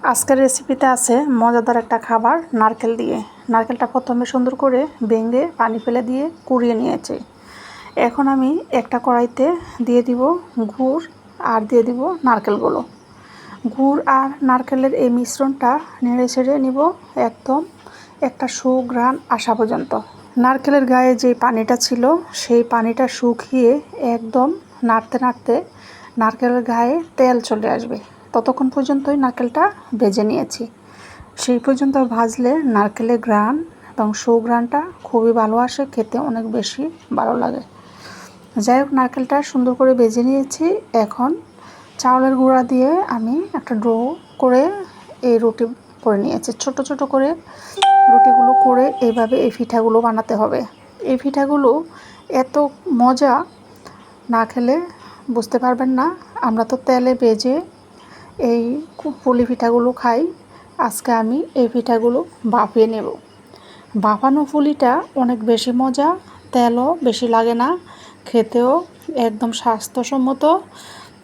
আজকের রেসিপিতে আছে মজাদার একটা খাবার নারকেল দিয়ে। নারকেলটা প্রথমে সুন্দর করে ভেঙে পানি ফেলে দিয়ে কুড়িয়ে নিয়েছি। এখন আমি একটা কড়াইতে দিয়ে দিব গুড় আর দিয়ে দিব নারকেলগুলো। গুড় আর নারকেলের এই মিশ্রণটা নেড়ে ছেড়ে নিব একদম একটা সুঘ্রাণ আসা পর্যন্ত। নারকেলের গায়ে যে পানিটা ছিল সেই পানিটা শুকিয়ে একদম নাড়তে নাড়তে নারকেলের গায়ে তেল চলে আসবে। ততক্ষণ পর্যন্তই নারকেলটা ভেজে নিয়েছি। সেই পর্যন্ত ভাজলে নারকেলের ঘ্রাণ এবং সুঘ্রাণটা খুবই ভালো আসে, খেতে অনেক বেশি ভালো লাগে। যাই হোক, নারকেলটা সুন্দর করে ভেজে নিয়েছি। এখন চাউলের গুঁড়া দিয়ে আমি একটা ডো করে এই রুটি করে নিয়েছি। ছোট ছোট করে রুটিগুলো করে এইভাবে এই পিঠাগুলো বানাতে হবে। এই পিঠাগুলো এত মজা, না খেলে বুঝতে পারবেন না। আমরা তো তেলে ভেজে এই পুলি পিঠাগুলো খাই। আজকে আমি এই পিঠাগুলো ভাপিয়ে নেব। ভাপানো পুলিটা অনেক বেশি মজা, তেলও বেশি লাগে না, খেতেও একদম স্বাস্থ্যসম্মত,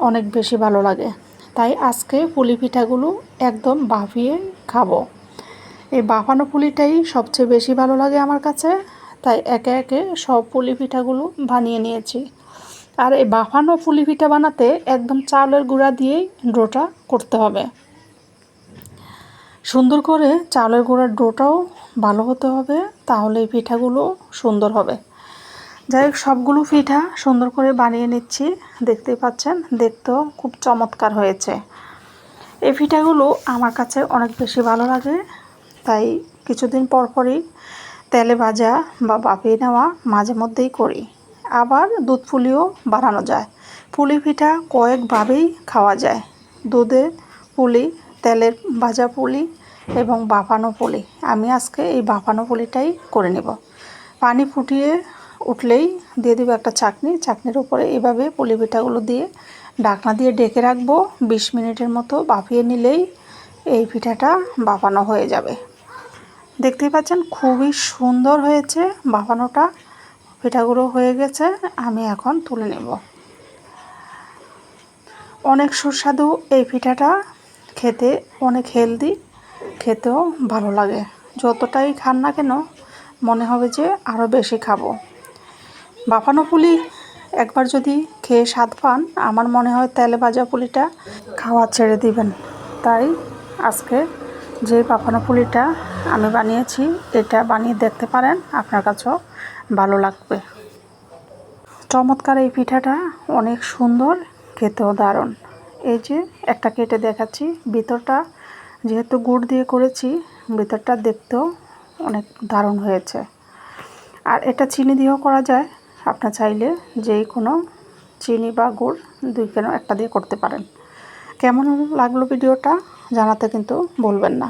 অনেক বেশি ভালো লাগে। তাই আজকে পুলি পিঠাগুলো একদম ভাপিয়ে খাবো। এই ভাপানো পুলিটাই সবচেয়ে বেশি ভালো লাগে আমার কাছে, তাই একে একে সব পুলি পিঠাগুলো বানিয়ে নিয়েছি। আর এই ভাপানো পুলি পিঠা বানাতে একদম চালের গুঁড়া দিয়েই ডোটা করতে হবে। সুন্দর করে চালের গুঁড়ার ডোটাও ভালো হতে হবে, তাহলে এই পিঠাগুলো সুন্দর হবে। যাই হোক, সবগুলো পিঠা সুন্দর করে বানিয়ে নিচ্ছি। দেখতেই পাচ্ছেন, দেখতেও খুব চমৎকার হয়েছে। এই পিঠাগুলো আমার কাছে অনেক বেশি ভালো লাগে, তাই কিছুদিন পর পরই তেলে ভাজা বা ভাপিয়ে নেওয়া মাঝে মধ্যেই করি। আবার দুধ পুলিও বানানো যায়। পুলি পিঠা কয়েকভাবেই খাওয়া যায়: দুধে পুলি, তেলের ভাজা পুলি এবং ভাপানো পুলি। আমি আজকে এই ভাপানো পুলিটাই করে নেব। পানি ফুটিয়ে উঠলেই দিয়ে দেবো একটা চাকনি। চাকনির উপরে এইভাবে পুলি পিঠাগুলো দিয়ে ঢাকনা দিয়ে ঢেকে রাখবো। 20 মিনিটের মতো ভাপিয়ে নিলেই এই পিঠাটা ভাপানো হয়ে যাবে। দেখতেই পাচ্ছেন খুবই সুন্দর হয়েছে ভাপানোটা। পিঠাগুলো হয়ে গেছে, আমি এখন তুলে নেব। অনেক সুস্বাদু এই পিঠাটা, খেতে অনেক হেলদি, খেতেও ভালো লাগে। যতটাই খান না কেন মনে হবে যে আরও বেশি খাবো। ভাপানো পুলি একবার যদি খেয়ে স্বাদ পান, আমার মনে হয় তেলে ভাজা পুলিটা খাওয়া ছেড়ে দিবেন। তাই আজকে যে ভাপানো পুলিটা আমি বানিয়েছি, এটা বানিয়ে দেখতে পারেন, আপনার কাছেও ভালো লাগবে। চমৎকার এই পিঠাটা, অনেক সুন্দর, খেতেও দারুণ। এই যে একটা কেটে দেখাচ্ছি, ভিতরটা যেহেতু গুড় দিয়ে করেছি, ভিতরটা দেখতেও অনেক দারুণ হয়েছে। আর এটা চিনি দিয়েও করা যায়, আপনার চাইলে যেই কোনো চিনি বা গুড় একটা দিয়ে করতে পারেন। কেমন লাগলো ভিডিওটা জানাতে কিন্তু ভুলবেন না।